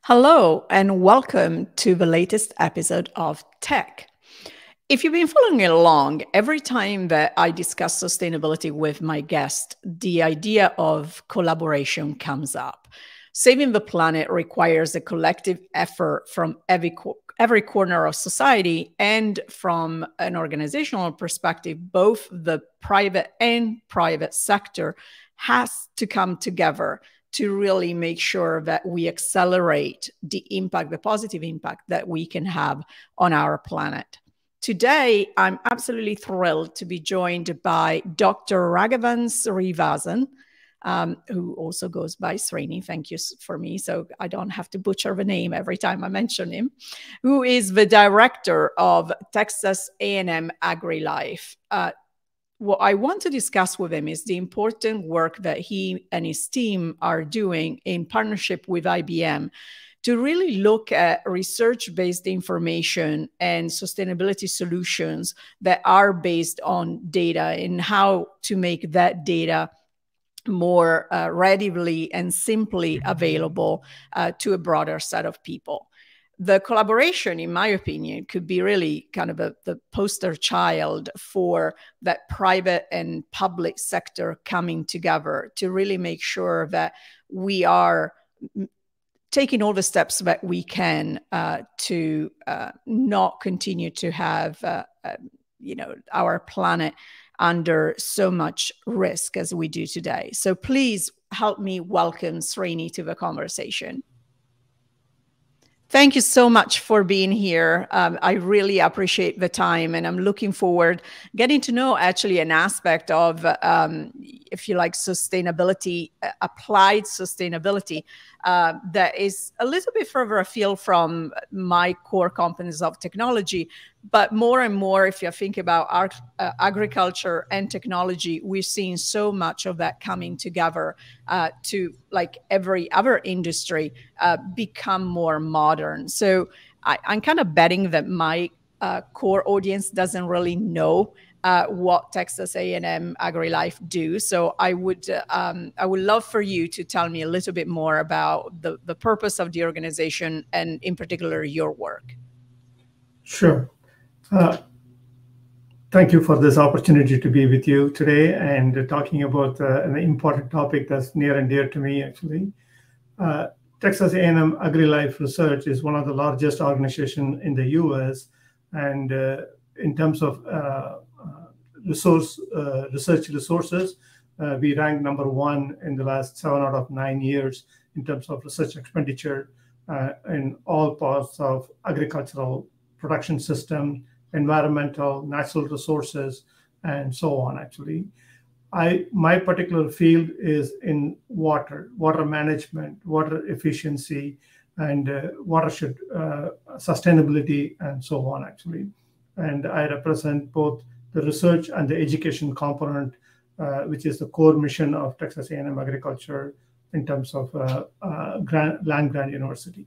Hello, and welcome to the latest episode of TEQ. If you've been following along, every time that I discuss sustainability with my guest, the idea of collaboration comes up. Saving the planet requires a collective effort from every corner of society, and from an organizational perspective, both the private sector has to come together to really make sure that we accelerate the impact, the positive impact that we can have on our planet. Today, I'm absolutely thrilled to be joined by Dr. Raghavan Srinivasan, who also goes by Srini. Thank you for me, so I don't have to butcher the name every time I mention him, who is the director of Texas A&M AgriLife. What I want to discuss with him is the important work that he and his team are doing in partnership with IBM to really look at research-based information and sustainability solutions that are based on data, and how to make that data more readily and simply available to a broader set of people. The collaboration, in my opinion, could be really kind of the poster child for that private and public sector coming together to really make sure that we are taking all the steps that we can to not continue to have our planet under so much risk as we do today. So please help me welcome Srini to the conversation. Thank you so much for being here. I really appreciate the time, and I'm looking forward getting to know actually an aspect of, if you like, sustainability, applied sustainability, that is a little bit further afield from my core competence of technology. But more and more, if you think about agriculture and technology, we're seeing so much of that coming together to, like every other industry, become more modern. So I'm kind of betting that my core audience doesn't really know what Texas A&M AgriLife do. So I would love for you to tell me a little bit more about the purpose of the organization, and in particular your work. Sure. Thank you for this opportunity to be with you today and talking about an important topic that's near and dear to me, actually. Texas A&M AgriLife Research is one of the largest organizations in the U.S. And in terms of research resources, we ranked #1 in the last 7 out of 9 years in terms of research expenditure in all parts of agricultural production system, environmental, natural resources, and so on, actually. My particular field is in water management, water efficiency, and watershed sustainability, and so on, actually. And I represent both the research and the education component, which is the core mission of Texas A&M Agriculture in terms of land-grant university.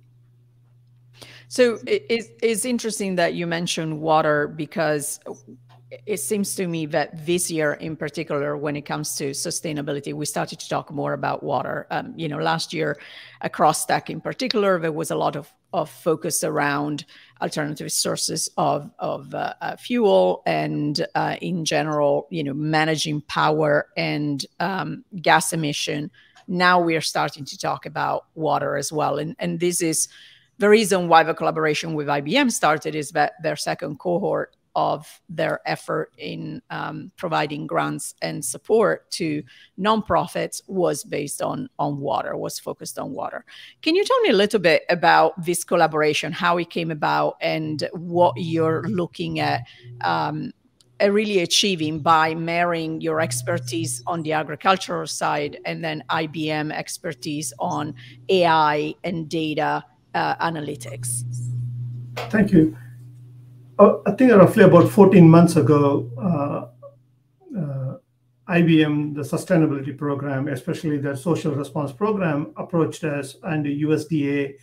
So it's interesting that you mentioned water, because it seems to me that this year in particular, when it comes to sustainability, we started to talk more about water. Last year across TEQ in particular, there was a lot of focus around alternative sources of fuel, and in general, managing power and gas emission. Now we are starting to talk about water as well. And this is the reason why the collaboration with IBM started, is that their second cohort of their effort in providing grants and support to nonprofits was based on water, was focused on water. Can you tell me a little bit about this collaboration, how it came about, and what you're looking at really achieving by marrying your expertise on the agricultural side and then IBM expertise on AI and data analytics? Thank you. I think roughly about 14 months ago, IBM, the sustainability program, especially their social response program, approached us, and the USDA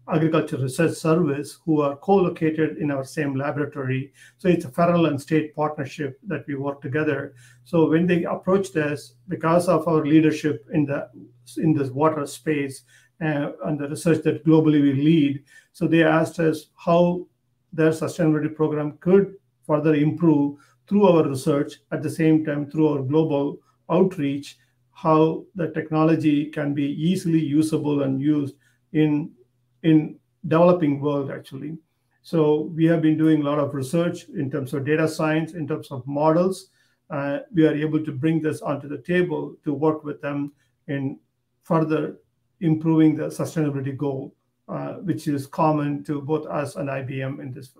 Agriculture Research Service, who are co-located in our same laboratory. So it's a federal and state partnership that we work together. So when they approached us, because of our leadership in this water space, on the research that globally we lead. So they asked us how their sustainability program could further improve through our research, at the same time through our global outreach, how the technology can be easily usable and used in developing world actually. So we have been doing a lot of research in terms of data science, in terms of models. We are able to bring this onto the table to work with them in further improving the sustainability goal, which is common to both us and IBM in this.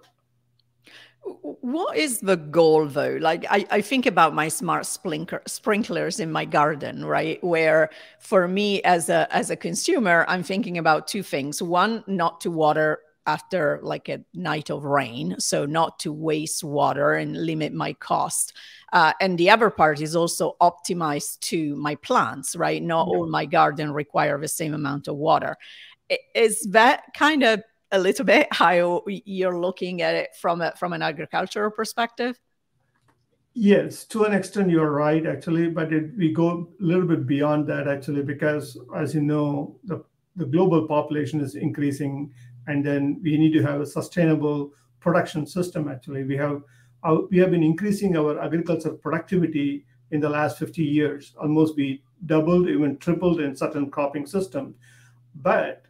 What is the goal though? Like I think about my smart sprinklers in my garden, right? Where for me as a consumer, I'm thinking about two things. One, not to water after like a night of rain, so not to waste water and limit my cost. And the other part is also optimized to my plants, right? Not all my garden require the same amount of water. Is that kind of a little bit how you're looking at it from an agricultural perspective? Yes, to an extent you're right actually, but we go a little bit beyond that actually, because as you know, the global population is increasing, and then we need to have a sustainable production system actually. We have been increasing our agricultural productivity in the last 50 years, almost we doubled, even tripled in certain cropping systems. But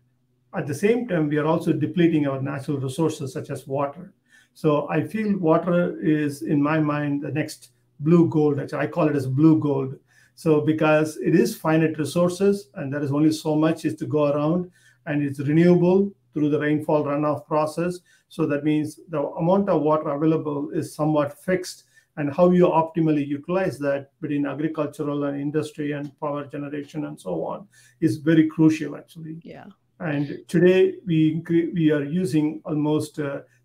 at the same time, we are also depleting our natural resources such as water. So I feel water is, in my mind, the next blue gold. Actually, I call it as blue gold. So because it is finite resources and there is only so much is to go around, and it's renewable through the rainfall runoff process. So that means the amount of water available is somewhat fixed, and how you optimally utilize that between agricultural and industry and power generation and so on is very crucial actually. Yeah. And today we are using almost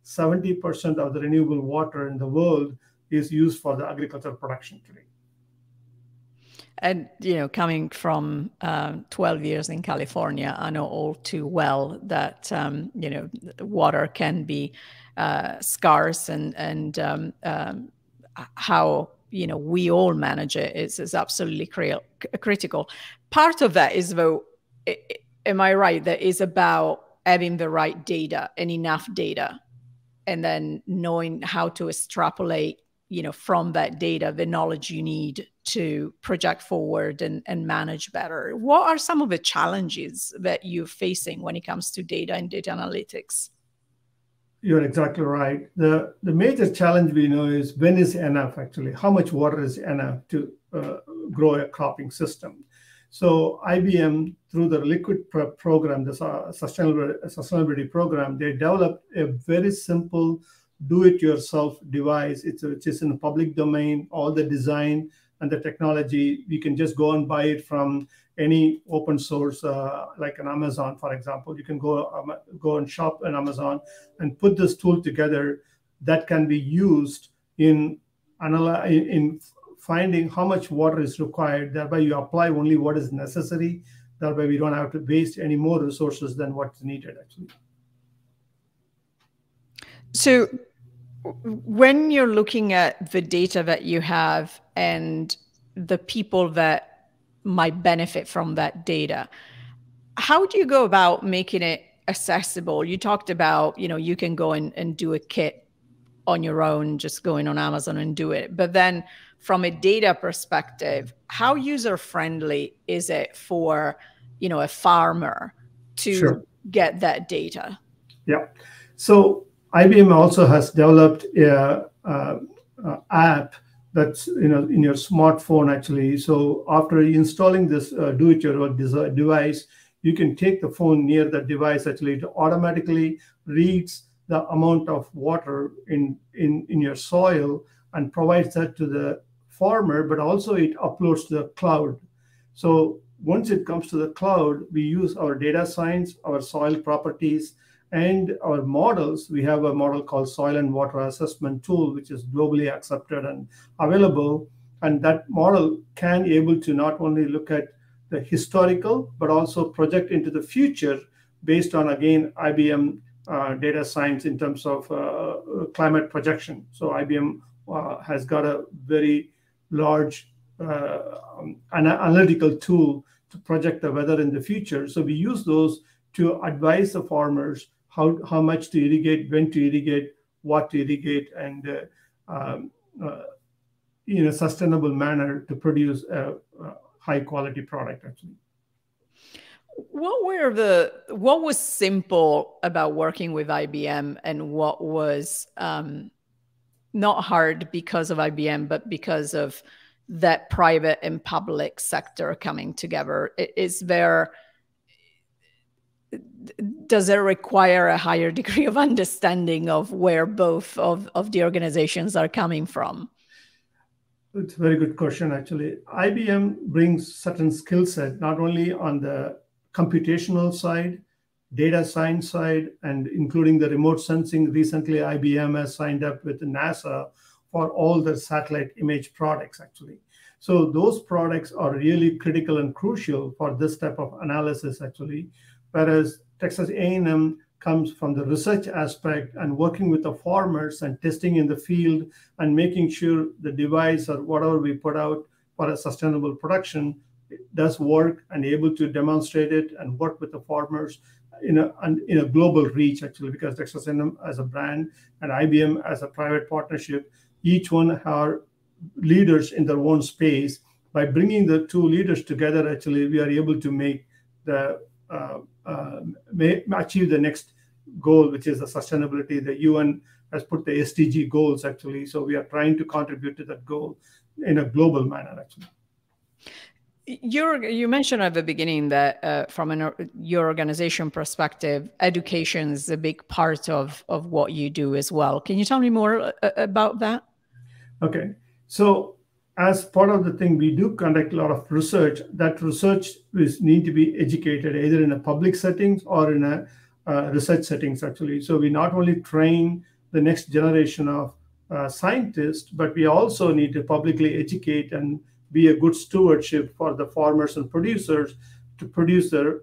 70% of the renewable water in the world is used for the agricultural production today. And, coming from 12 years in California, I know all too well that, water can be scarce, and how, we all manage it is absolutely critical. Part of that is, though, am I right, that is about having the right data and enough data, and then knowing how to extrapolate, from that data, the knowledge you need to project forward and manage better. What are some of the challenges that you're facing when it comes to data and data analytics? You're exactly right. The major challenge we know is when is enough actually, how much water is enough to grow a cropping system. So IBM, through the liquid program, the sustainability program, they developed a very simple do-it-yourself device. Which is in the public domain. All the design and the technology, we can just go and buy it from any open source, like an Amazon, for example. You can go and shop on Amazon and put this tool together that can be used in finding how much water is required. Thereby you apply only what is necessary. Thereby we don't have to waste any more resources than what's needed actually. So when you're looking at the data that you have and the people that might benefit from that data, how do you go about making it accessible? You talked about, you can go and do a kit on your own, just going on Amazon and do it. But then from a data perspective, how user-friendly is it for, a farmer to get that data? Yeah. So IBM also has developed a app that's in your smartphone actually. So after installing this do-it-yourself device, you can take the phone near the device actually. It automatically reads the amount of water in your soil and provides that to the farmer, but also it uploads to the cloud. So once it comes to the cloud, we use our data science, our soil properties, and our models. We have a model called Soil and Water Assessment Tool, which is globally accepted and available. And that model can be able to not only look at the historical, but also project into the future based on, again, IBM data science in terms of climate projection. So IBM has got a very large analytical tool to project the weather in the future. So we use those to advise the farmers how much to irrigate, when to irrigate, what to irrigate, and in a sustainable manner to produce a high quality product actually. What was simple about working with IBM, and what was not hard because of IBM, but because of that private and public sector coming together? Does it require a higher degree of understanding of where both of the organizations are coming from? It's a very good question, actually. IBM brings certain skill set, not only on the computational side, data science side, and including the remote sensing. Recently, IBM has signed up with NASA for all the satellite image products, actually. So those products are really critical and crucial for this type of analysis, actually. Whereas Texas A&M comes from the research aspect and working with the farmers and testing in the field and making sure the device or whatever we put out for a sustainable production does work and able to demonstrate it and work with the farmers in a global reach, actually, because Texas A&M as a brand and IBM as a private partnership, each one are leaders in their own space. By bringing the two leaders together, actually, we are able to make the achieve the next goal, which is the sustainability. The UN has put the SDG goals, actually. So we are trying to contribute to that goal in a global manner, actually. You mentioned at the beginning that from your organization perspective, education is a big part of what you do as well. Can you tell me more about that? Okay. So as part of the thing, we do conduct a lot of research. That research need to be educated either in a public settings or in a research settings, actually. So we not only train the next generation of scientists, but we also need to publicly educate and be a good stewardship for the farmers and producers to produce their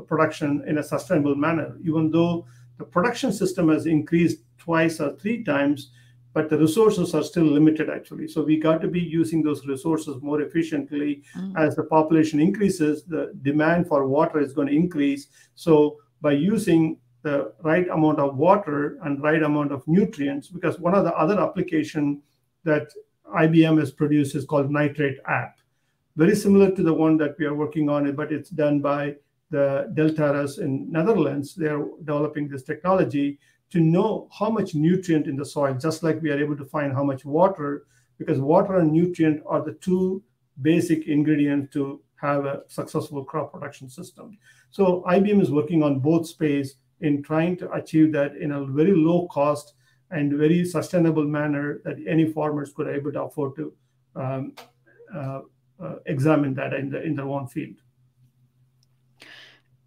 production in a sustainable manner. Even though the production system has increased twice or three times, but the resources are still limited, actually. So we got to be using those resources more efficiently. As the population increases, the demand for water is going to increase. So by using the right amount of water and right amount of nutrients, because one of the other application that IBM has produced is called nitrate app. Very similar to the one that we are working on, but it's done by the Deltares in Netherlands. They're developing this technology to know how much nutrient in the soil, just like we are able to find how much water, because water and nutrient are the two basic ingredients to have a successful crop production system. So IBM is working on both space in trying to achieve that in a very low cost and very sustainable manner that any farmers could be able to afford to examine that in their own field.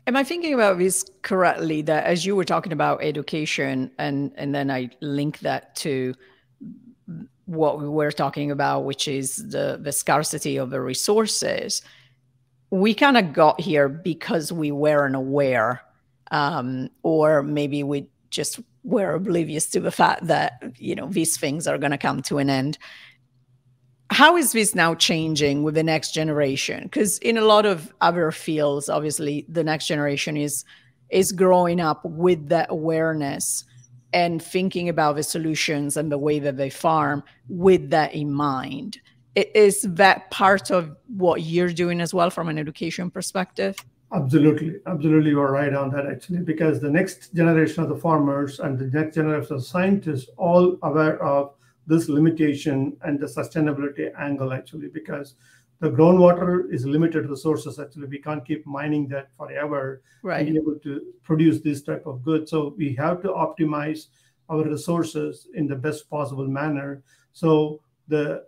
Am I thinking about this correctly, that as you were talking about education, and then I link that to what we were talking about, which is the scarcity of the resources, we kind of got here because we weren't aware, or maybe we just were oblivious to the fact that, these things are going to come to an end. How is this now changing with the next generation? Because in a lot of other fields, obviously, the next generation is growing up with that awareness and thinking about the solutions and the way that they farm with that in mind. Is that part of what you're doing as well from an education perspective? Absolutely. Absolutely. You're right on that, actually, because the next generation of the farmers and the next generation of scientists all aware of this limitation and the sustainability angle, actually, because the groundwater is limited resources. Actually, we can't keep mining that forever, right, and be able to produce this type of goods. So we have to optimize our resources in the best possible manner. So the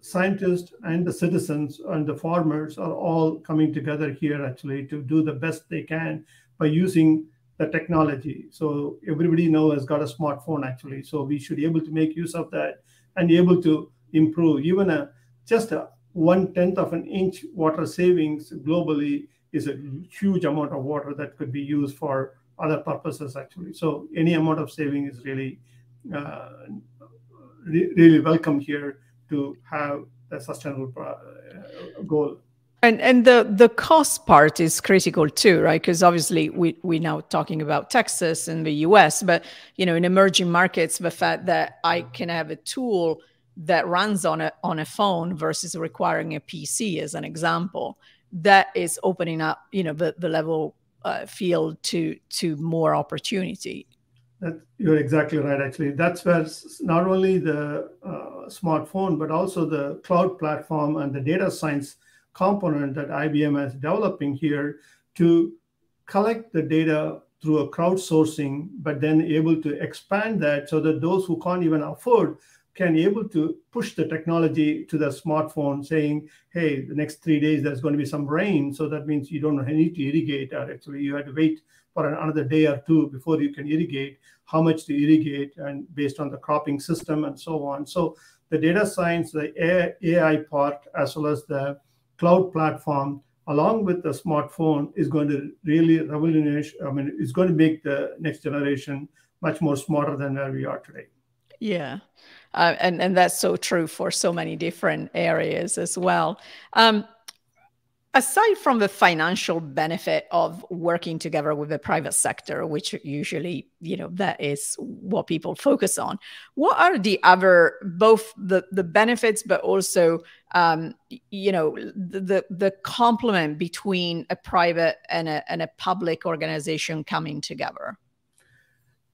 scientists and the citizens and the farmers are all coming together here, actually, to do the best they can by using the technology. So everybody now has got a smartphone, actually. So we should be able to make use of that and be able to improve. Even just a 1/10 of an inch water savings globally is a huge amount of water that could be used for other purposes, actually. So any amount of saving is really, really welcome here to have a sustainable goal. And the cost part is critical too, right? Because obviously we're now talking about Texas and the US, but in emerging markets, the fact that I can have a tool that runs on a phone versus requiring a PC, as an example, that is opening up the level field to more opportunity. You're exactly right. Actually, that's where not only the smartphone, but also the cloud platform and the data science component that IBM is developing here to collect the data through a crowdsourcing, but then able to expand that so that those who can't even afford can be able to push the technology to the smartphone saying, hey, the next 3 days there's going to be some rain. So that means you don't need to irrigate, or actually you have to wait for another day or two before you can irrigate, how much to irrigate, and based on the cropping system and so on. So the data science, the AI part, as well as the cloud platform, along with the smartphone, is going to really revolutionize. I mean, it's going to make the next generation much more smarter than where we are today. Yeah. And that's so true for so many different areas as well. Aside from the financial benefit of working together with the private sector, which usually, that is what people focus on, what are the other, both the benefits, but also, the complement between a private and a public organization coming together?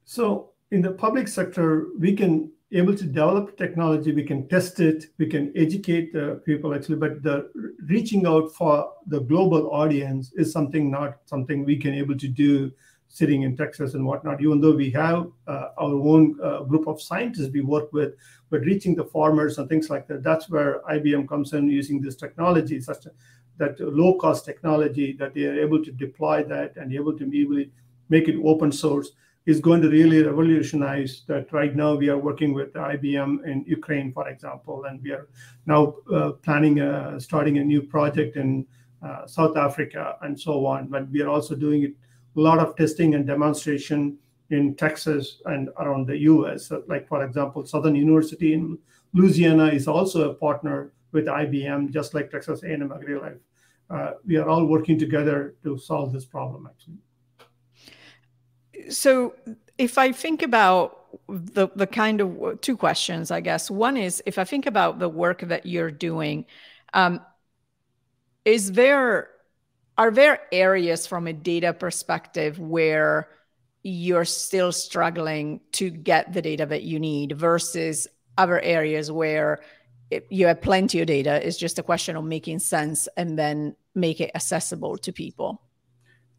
So in the public sector, we can able to develop technology, we can test it, we can educate the people actually, but the reaching out for the global audience is not something we can able to do sitting in Texas and whatnot, even though we have our own group of scientists we work with, but reaching the farmers and things like that, that's where IBM comes in using this technology, that low-cost technology that they are able to deploy that and able to really make it open source is going to really revolutionize that. Right now, we are working with IBM in Ukraine, for example, and we are now planning starting a new project in South Africa and so on. But we are also doing a lot of testing and demonstration in Texas and around the US. So like, for example, Southern University in Louisiana is also a partner with IBM, just like Texas A&M AgriLife. We are all working together to solve this problem, actually. So if I think about the kind of two questions, I guess. One is, if I think about the work that you're doing, are there areas from a data perspective where you're still struggling to get the data that you need versus other areas where you have plenty of data? It's just a question of making sense and then make it accessible to people?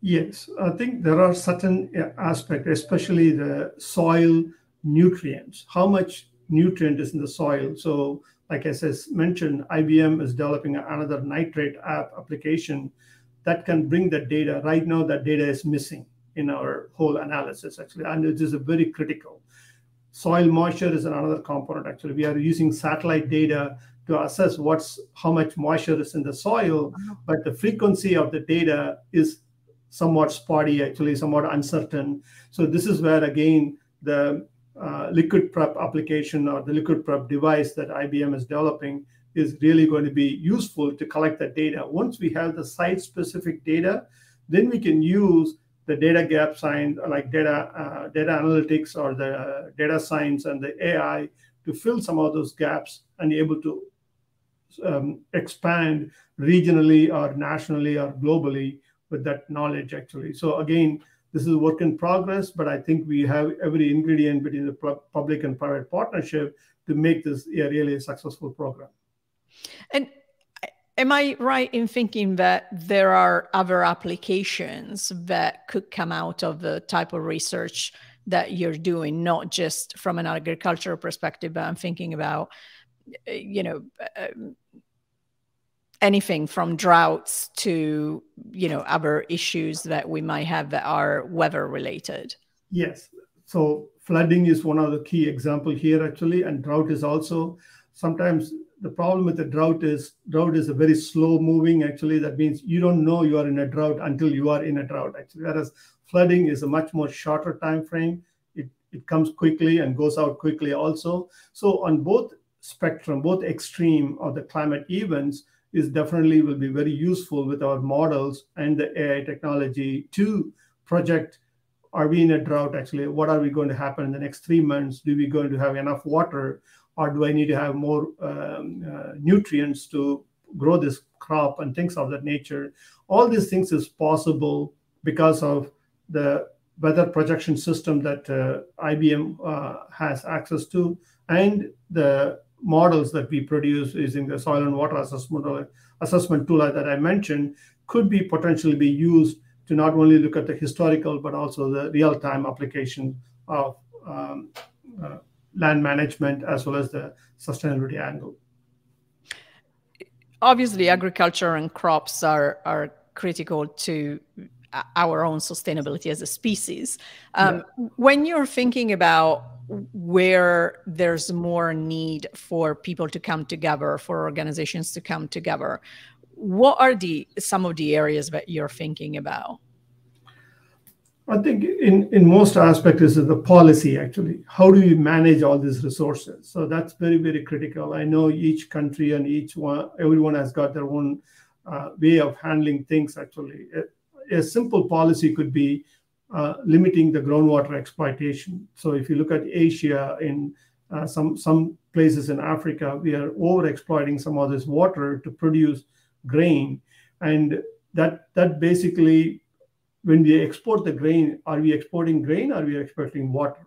Yes, I think there are certain aspects, especially the soil nutrients, how much nutrient is in the soil. So like I mentioned, IBM is developing another nitrate app application that can bring that data. Right now, that data is missing in our whole analysis, actually, and it is a very critical. Soil moisture is another component, actually. We are using satellite data to assess how much moisture is in the soil, but the frequency of the data is somewhat spotty, actually, somewhat uncertain. So this is where, again, the liquid prep application or the liquid prep device that IBM is developing is really going to be useful to collect that data. Once we have the site-specific data, then we can use the data gap science, like data analytics or the data science and the AI to fill some of those gaps and be able to expand regionally or nationally or globally with that knowledge, actually. So again, this is a work in progress, but I think we have every ingredient between the public and private partnership to make this a really successful program. And am I right in thinking that there are other applications that could come out of the type of research that you're doing, not just from an agricultural perspective, but I'm thinking about, anything from droughts to, other issues that we might have that are weather related? Yes. So flooding is one of the key examples here, actually, and drought is also. Sometimes the problem with the drought is a very slow moving, actually. That means you don't know you are in a drought until you are in a drought, actually. Whereas flooding is a much more shorter time frame. It comes quickly and goes out quickly also. So on both spectrum, both extreme of the climate events, is definitely will be very useful with our models and the AI technology to project, are we in a drought actually? What are we going to happen in the next 3 months? Do we going to have enough water, or do I need to have more nutrients to grow this crop and things of that nature? All these things is possible because of the weather projection system that IBM has access to, and the models that we produce using the soil and water assessment tool that I mentioned could be potentially be used to not only look at the historical, but also the real-time application of land management as well as the sustainability angle. Obviously, agriculture and crops are critical to our own sustainability as a species. When you're thinking about where there's more need for people to come together, for organizations to come together, what are some of the areas that you're thinking about? I think in most aspects is the policy actually. How do we manage all these resources? So that's very, very critical. I know each country and everyone has got their own way of handling things actually. A simple policy could be limiting the groundwater exploitation. So if you look at Asia, in some places in Africa, we are over exploiting some of this water to produce grain. And that basically, when we export the grain, are we exporting grain or are we exporting water?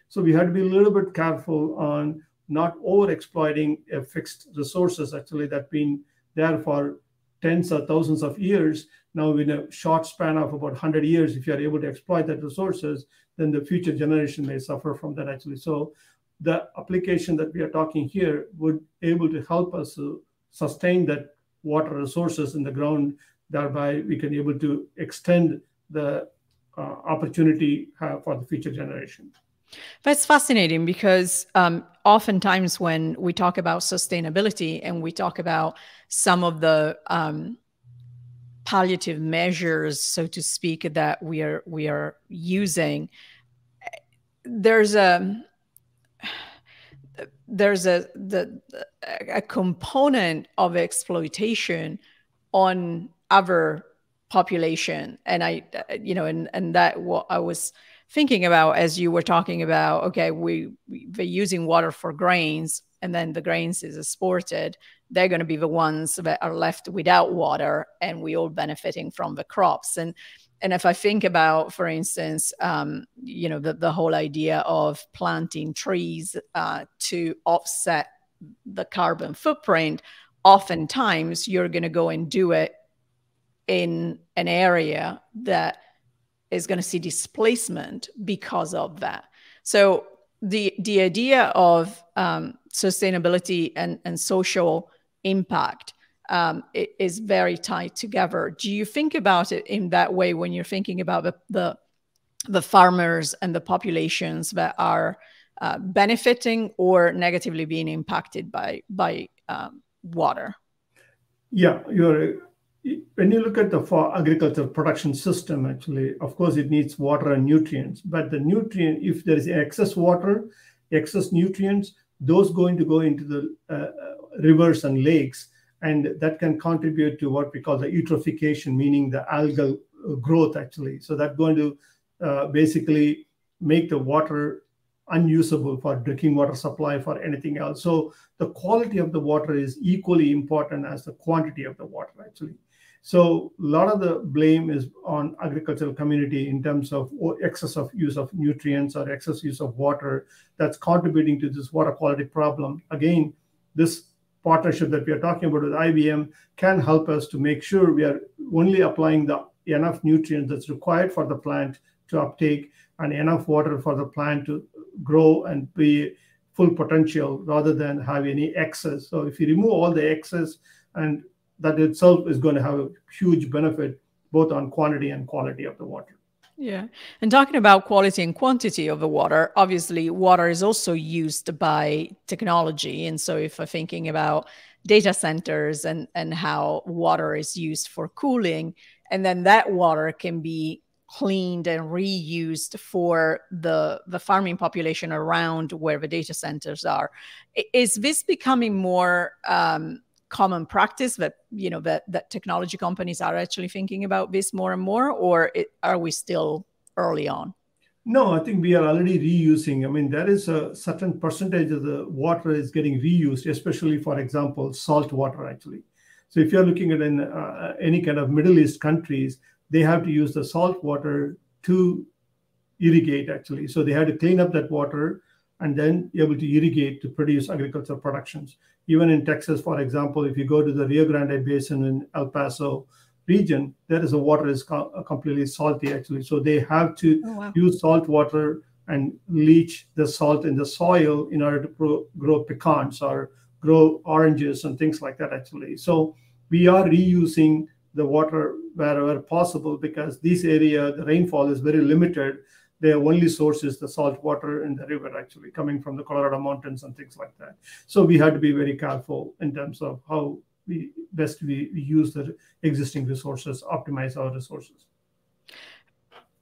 So we have to be a little bit careful on not over exploiting fixed resources actually that been there for tens or thousands of years. Now in a short span of about 100 years, if you are able to exploit that resources, then the future generation may suffer from that actually. So the application that we are talking here would able to help us to sustain that water resources in the ground. Thereby we can able to extend the opportunity for the future generation. That's fascinating because oftentimes when we talk about sustainability and we talk about some of the palliative measures, so to speak, that we are using, there's a component of exploitation on other population. And and that what I was thinking about as you were talking about, okay, we're using water for grains, and then the grains is exported. They're going to be the ones that are left without water, and we all benefiting from the crops. And if I think about, for instance, the whole idea of planting trees to offset the carbon footprint, oftentimes you're going to go and do it in an area that is going to see displacement because of that. So the idea of sustainability and social impact is very tied together. Do you think about it in that way when you're thinking about the farmers and the populations that are benefiting or negatively being impacted by water? Yeah, when you look at the agriculture production system, actually, of course, it needs water and nutrients. But the nutrient, if there is excess water, excess nutrients, those going to go into the rivers and lakes, and that can contribute to what we call the eutrophication, meaning the algal growth, actually. So that's going to basically make the water unusable for drinking water supply, for anything else. So the quality of the water is equally important as the quantity of the water, actually. So a lot of the blame is on agricultural community in terms of excess of use of nutrients or excess use of water that's contributing to this water quality problem. Again, this partnership that we are talking about with IBM can help us to make sure we are only applying the enough nutrients that's required for the plant to uptake and enough water for the plant to grow and be full potential rather than have any excess. So if you remove all the excess, and that itself is going to have a huge benefit both on quantity and quality of the water. Yeah. And talking about quality and quantity of the water, obviously water is also used by technology. And so if we're thinking about data centers and how water is used for cooling, and then that water can be cleaned and reused for the farming population around where the data centers are. Is this becoming more common practice that, that technology companies are actually thinking about this more and more, or are we still early on? No, I think we are already reusing. I mean, there is a certain percentage of the water is getting reused, especially, for example, salt water, actually. So if you're looking at any kind of Middle East countries, they have to use the salt water to irrigate, actually. So they have to clean up that water and then be able to irrigate to produce agricultural productions. Even in Texas, for example, if you go to the Rio Grande Basin in El Paso region, there is a water is completely salty, actually. So they have to use salt water and leach the salt in the soil in order to grow pecans or grow oranges and things like that, actually. So we are reusing the water wherever possible, because this area, the rainfall is very limited. Their only source is the salt water in the river, actually, coming from the Colorado mountains and things like that. So we had to be very careful in terms of how we use the existing resources, optimize our resources.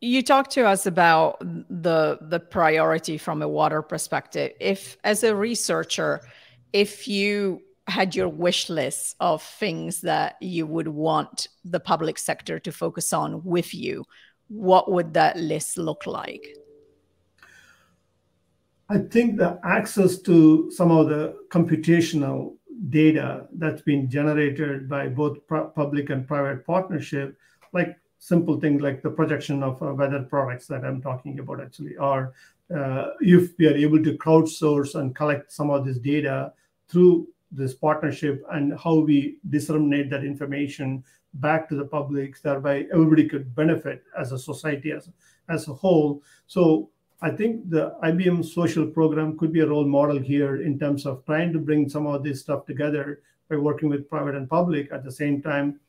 You talked to us about the priority from a water perspective. If, as a researcher, if you had your wish list of things that you would want the public sector to focus on with you, what would that list look like? I think the access to some of the computational data that's been generated by both public and private partnership, like simple things like the projection of weather products that I'm talking about, actually, or if we are able to crowdsource and collect some of this data through this partnership, and how we disseminate that information back to the public, thereby everybody could benefit as a society as a whole. So I think the IBM social program could be a role model here in terms of trying to bring some of this stuff together by working with private and public at the same time,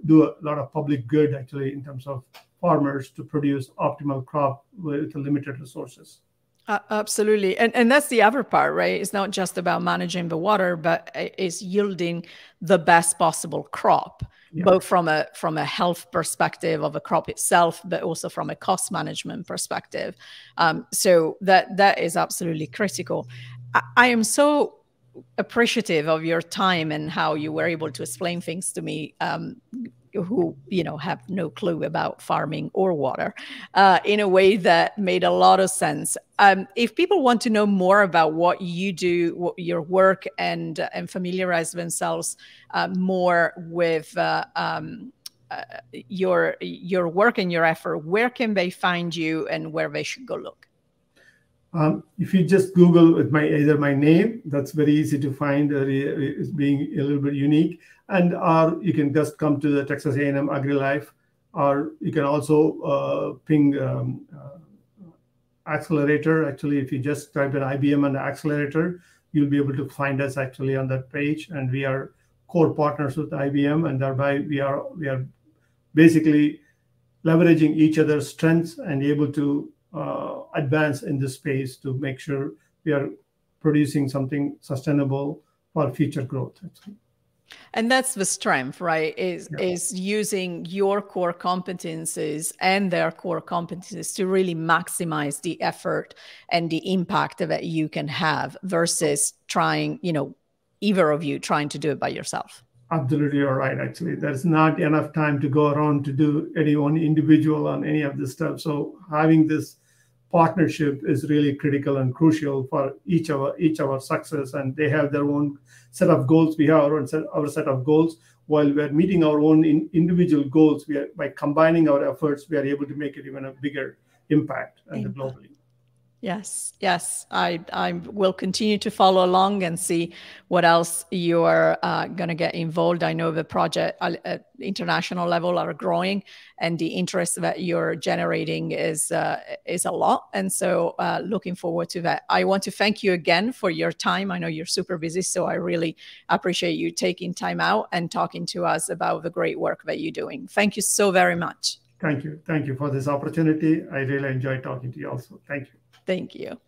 do a lot of public good, actually, in terms of farmers to produce optimal crop with limited resources. Absolutely. And that's the other part, right? It's not just about managing the water, but it's yielding the best possible crop, both from a health perspective of a crop itself, but also from a cost management perspective. So that is absolutely critical. I am so appreciative of your time and how you were able to explain things to me, who have no clue about farming or water, in a way that made a lot of sense. If people want to know more about what you do, your work, and familiarize themselves more with your work and your effort, where can they find you and where they should go look? If you just Google with either my name, that's very easy to find, it's being a little bit unique. And or you can just come to the Texas A&M AgriLife, or you can also ping Accelerator. Actually, if you just type in IBM and Accelerator, you'll be able to find us actually on that page. And we are core partners with IBM, and thereby we are basically leveraging each other's strengths and able to advance in this space to make sure we are producing something sustainable for future growth, actually. And that's the strength, right? Is using your core competencies and their core competencies to really maximize the effort and the impact that you can have, versus trying, either of you trying to do it by yourself. Absolutely, you're right. Actually, there's not enough time to go around to do any one individual on any of this stuff. So having this partnership is really critical and crucial for each of our success. And they have their own set of goals. We have our set of goals. While we're meeting our own individual goals, by combining our efforts, we are able to make it even a bigger impact globally. Yes, I will continue to follow along and see what else you are going to get involved. I know the project at international level are growing, and the interest that you're generating is a lot. And so looking forward to that. I want to thank you again for your time. I know you're super busy, so I really appreciate you taking time out and talking to us about the great work that you're doing. Thank you so very much. Thank you. Thank you for this opportunity. I really enjoyed talking to you also. Thank you. Thank you.